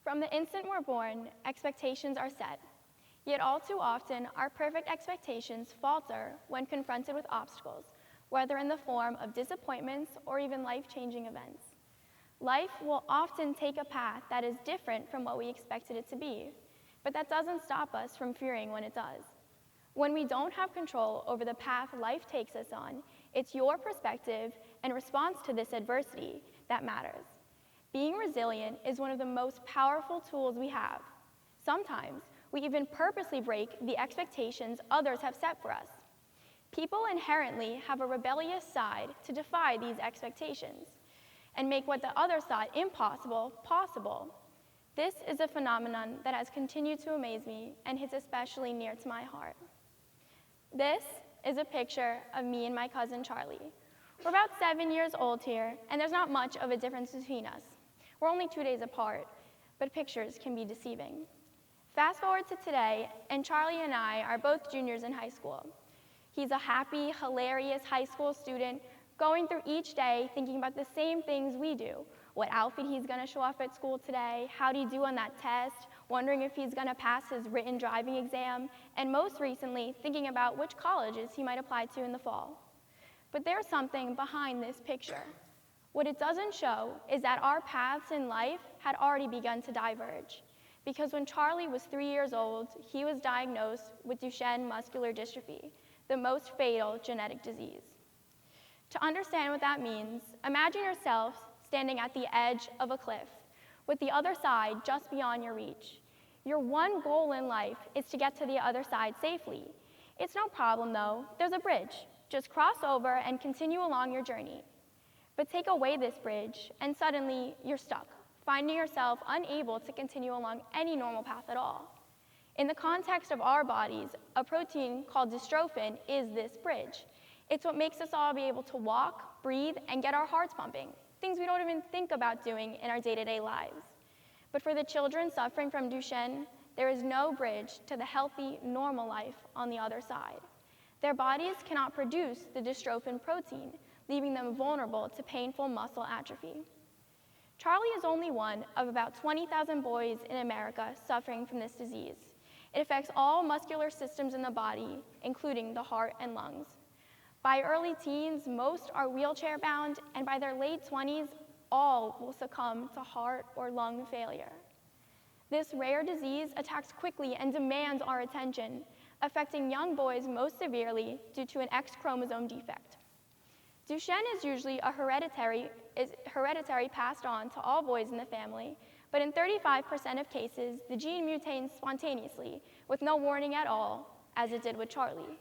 From the instant we're born, expectations are set. Yet all too often, our perfect expectations falter when confronted with obstacles, whether in the form of disappointments or even life-changing events. Life will often take a path that is different from what we expected it to be, but that doesn't stop us from fearing when it does. When we don't have control over the path life takes us on, it's your perspective and response to this adversity that matters. Being resilient is one of the most powerful tools we have. Sometimes, we even purposely break the expectations others have set for us. People inherently have a rebellious side to defy these expectations and make what the others thought impossible, possible. This is a phenomenon that has continued to amaze me and hits especially near to my heart. This is a picture of me and my cousin Charlie. We're about 7 years old here, and there's not much of a difference between us. We're only 2 days apart, but pictures can be deceiving. Fast forward to today, and Charlie and I are both juniors in high school. He's a happy, hilarious high school student going through each day thinking about the same things we do. What outfit he's gonna show off at school today, how'd he do on that test, wondering if he's gonna pass his written driving exam, and most recently, thinking about which colleges he might apply to in the fall. But there's something behind this picture. What it doesn't show is that our paths in life had already begun to diverge. Because when Charlie was 3 years old, he was diagnosed with Duchenne muscular dystrophy, the most fatal genetic disease. To understand what that means, imagine yourself standing at the edge of a cliff, with the other side just beyond your reach. Your one goal in life is to get to the other side safely. It's no problem though, there's a bridge. Just cross over and continue along your journey. But take away this bridge, and suddenly you're stuck, finding yourself unable to continue along any normal path at all. In the context of our bodies, a protein called dystrophin is this bridge. It's what makes us all be able to walk, breathe, and get our hearts pumping, things we don't even think about doing in our day-to-day lives. But for the children suffering from Duchenne, there is no bridge to the healthy, normal life on the other side. Their bodies cannot produce the dystrophin protein, leaving them vulnerable to painful muscle atrophy. Charlie is only one of about 20,000 boys in America suffering from this disease. It affects all muscular systems in the body, including the heart and lungs. By early teens, most are wheelchair-bound, and by their late 20s, all will succumb to heart or lung failure. This rare disease attacks quickly and demands our attention, affecting young boys most severely due to an X chromosome defect. Duchenne is usually hereditary passed on to all boys in the family, but in 35% of cases, the gene mutates spontaneously with no warning at all, as it did with Charlie.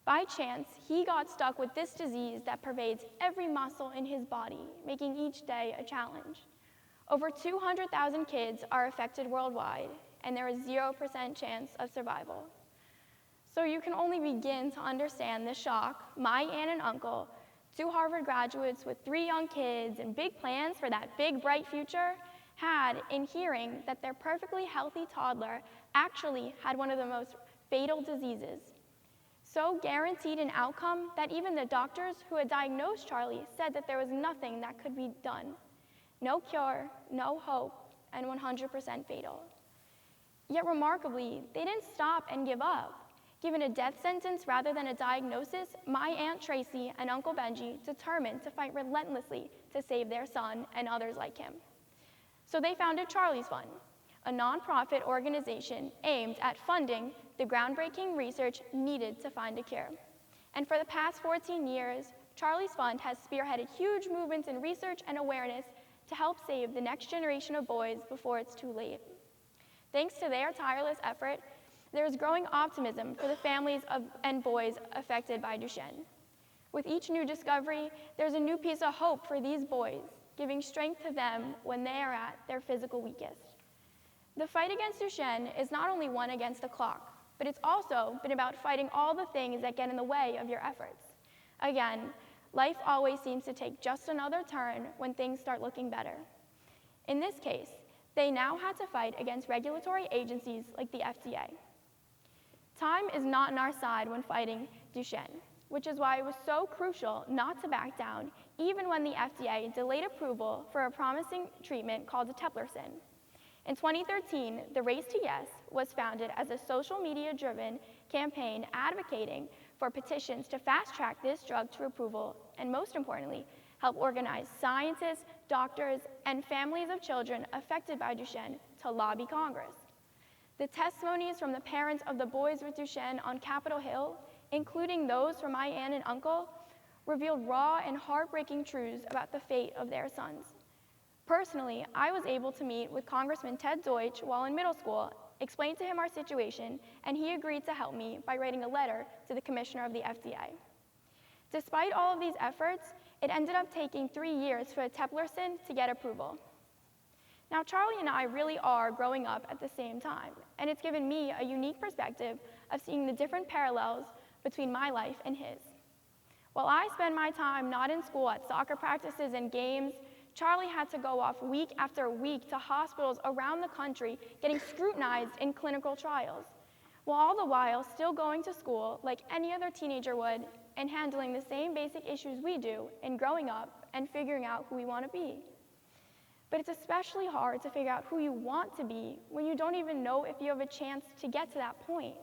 By chance, he got stuck with this disease that pervades every muscle in his body, making each day a challenge. Over 200,000 kids are affected worldwide, and there is 0% chance of survival. So you can only begin to understand the shock my aunt and uncle, 2 Harvard graduates with 3 young kids and big plans for that big, bright future, had in hearing that their perfectly healthy toddler actually had one of the most fatal diseases. So guaranteed an outcome that even the doctors who had diagnosed Charlie said that there was nothing that could be done. No cure, no hope, and 100% fatal. Yet remarkably, they didn't stop and give up. Given a death sentence rather than a diagnosis, my Aunt Tracy and Uncle Benji determined to fight relentlessly to save their son and others like him. So they founded Charlie's Fund, a nonprofit organization aimed at funding the groundbreaking research needed to find a cure. And for the past 14 years, Charlie's Fund has spearheaded huge movements in research and awareness to help save the next generation of boys before it's too late. Thanks to their tireless effort, there is growing optimism for the families and boys affected by Duchenne. With each new discovery, there's a new piece of hope for these boys, giving strength to them when they are at their physical weakest. The fight against Duchenne is not only one against the clock, but it's also been about fighting all the things that get in the way of your efforts. Again, life always seems to take just another turn when things start looking better. In this case, they now had to fight against regulatory agencies like the FDA. Time is not on our side when fighting Duchenne, which is why it was so crucial not to back down even when the FDA delayed approval for a promising treatment called eteplirsen. In 2013, the Race to Yes was founded as a social media-driven campaign advocating for petitions to fast-track this drug to approval, and most importantly, help organize scientists, doctors, and families of children affected by Duchenne to lobby Congress. The testimonies from the parents of the boys with Duchenne on Capitol Hill, including those from my aunt and uncle, revealed raw and heartbreaking truths about the fate of their sons. Personally, I was able to meet with Congressman Ted Deutsch while in middle school, explain to him our situation, and he agreed to help me by writing a letter to the commissioner of the FDA. Despite all of these efforts, it ended up taking 3 years for eteplirsen to get approval. Now, Charlie and I really are growing up at the same time, and it's given me a unique perspective of seeing the different parallels between my life and his. While I spend my time not in school at soccer practices and games, Charlie had to go off week after week to hospitals around the country getting scrutinized in clinical trials, while all the while still going to school like any other teenager would and handling the same basic issues we do in growing up and figuring out who we want to be. But it's especially hard to figure out who you want to be when you don't even know if you have a chance to get to that point.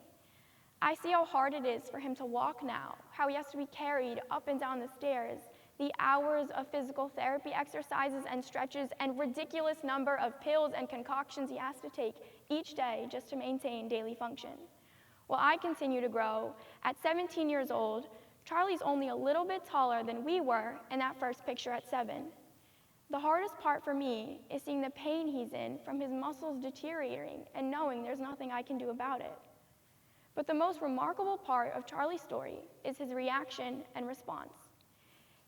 I see how hard it is for him to walk now, how he has to be carried up and down the stairs, the hours of physical therapy exercises and stretches, and ridiculous number of pills and concoctions he has to take each day just to maintain daily function. While I continue to grow, at 17 years old, Charlie's only a little bit taller than we were in that first picture at 7. The hardest part for me is seeing the pain he's in from his muscles deteriorating and knowing there's nothing I can do about it. But the most remarkable part of Charlie's story is his reaction and response.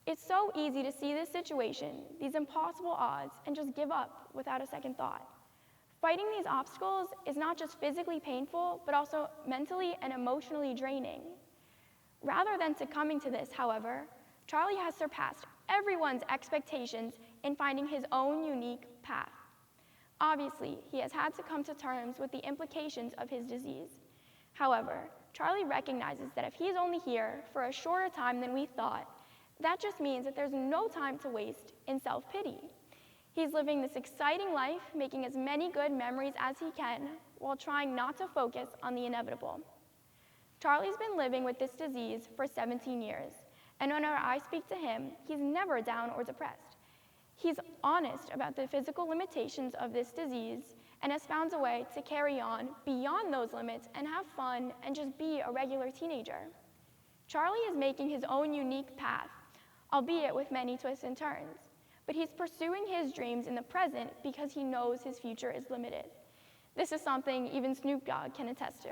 It's so easy to see this situation, these impossible odds, and just give up without a second thought. Fighting these obstacles is not just physically painful, but also mentally and emotionally draining. Rather than succumbing to this, however, Charlie has surpassed everyone's expectations in finding his own unique path. Obviously, he has had to come to terms with the implications of his disease. However, Charlie recognizes that if he's only here for a shorter time than we thought, that just means that there's no time to waste in self-pity. He's living this exciting life, making as many good memories as he can, while trying not to focus on the inevitable. Charlie's been living with this disease for 17 years, and whenever I speak to him, he's never down or depressed. He's honest about the physical limitations of this disease and has found a way to carry on beyond those limits and have fun and just be a regular teenager. Charlie is making his own unique path, albeit with many twists and turns, but he's pursuing his dreams in the present because he knows his future is limited. This is something even Snoop Dogg can attest to.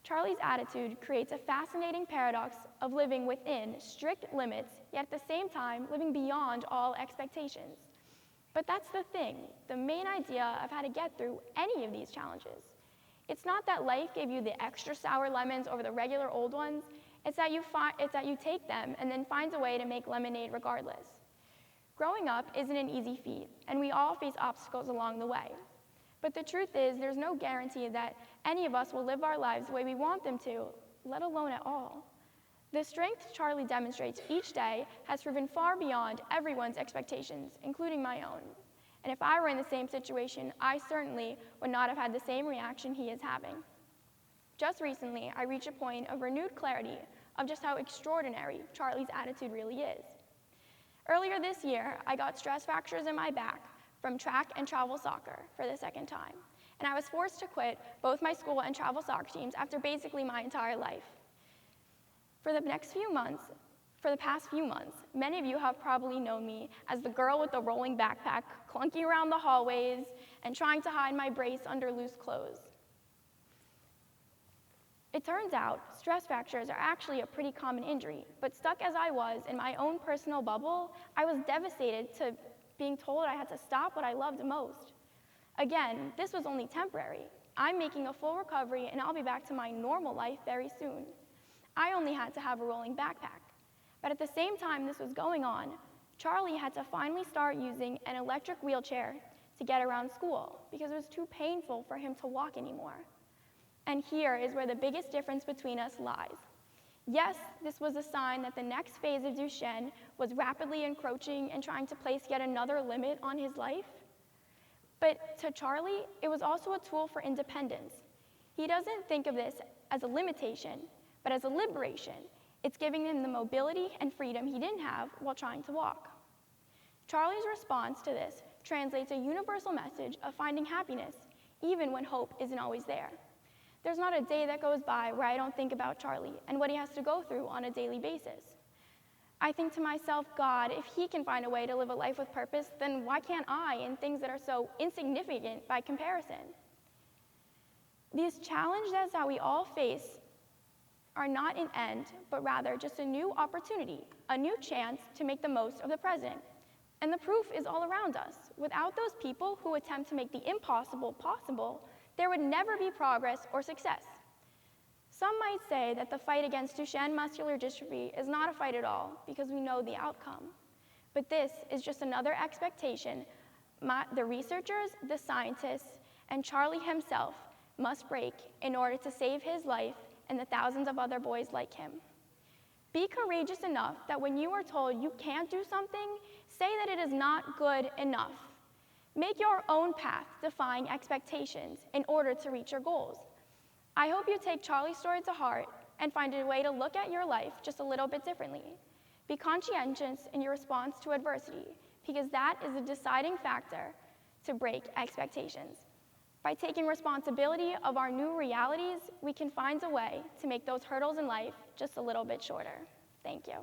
Charlie's attitude creates a fascinating paradox of living within strict limits, yet at the same time living beyond all expectations. But that's the thing, the main idea of how to get through any of these challenges. It's not that life gave you the extra sour lemons over the regular old ones, it's that you take them and then find a way to make lemonade regardless. Growing up isn't an easy feat, and we all face obstacles along the way. But the truth is, there's no guarantee that any of us will live our lives the way we want them to, let alone at all. The strength Charlie demonstrates each day has proven far beyond everyone's expectations, including my own. And if I were in the same situation, I certainly would not have had the same reaction he is having. Just recently, I reached a point of renewed clarity of just how extraordinary Charlie's attitude really is. Earlier this year, I got stress fractures in my back from track and travel soccer for the second time, and I was forced to quit both my school and travel soccer teams after basically my entire life. For the past few months, many of you have probably known me as the girl with the rolling backpack, clunking around the hallways, and trying to hide my brace under loose clothes. It turns out stress fractures are actually a pretty common injury, but stuck as I was in my own personal bubble, I was devastated to being told I had to stop what I loved most. Again, this was only temporary. I'm making a full recovery and I'll be back to my normal life very soon. I only had to have a rolling backpack. But at the same time this was going on, Charlie had to finally start using an electric wheelchair to get around school because it was too painful for him to walk anymore. And here is where the biggest difference between us lies. Yes, this was a sign that the next phase of Duchenne was rapidly encroaching and trying to place yet another limit on his life. But to Charlie, it was also a tool for independence. He doesn't think of this as a limitation, but as a liberation. It's giving him the mobility and freedom he didn't have while trying to walk. Charlie's response to this translates a universal message of finding happiness, even when hope isn't always there. There's not a day that goes by where I don't think about Charlie and what he has to go through on a daily basis. I think to myself, God, if he can find a way to live a life with purpose, then why can't I in things that are so insignificant by comparison? These challenges that we all face are not an end, but rather just a new opportunity, a new chance to make the most of the present. And the proof is all around us. Without those people who attempt to make the impossible possible, there would never be progress or success. Some might say that the fight against Duchenne muscular dystrophy is not a fight at all because we know the outcome. But this is just another expectation the researchers, the scientists, and Charlie himself must break in order to save his life and the thousands of other boys like him. Be courageous enough that when you are told you can't do something, say that it is not good enough. Make your own path, defying expectations, in order to reach your goals. I hope you take Charlie's story to heart and find a way to look at your life just a little bit differently. Be conscientious in your response to adversity, because that is a deciding factor to break expectations. By taking responsibility of our new realities, we can find a way to make those hurdles in life just a little bit shorter. Thank you.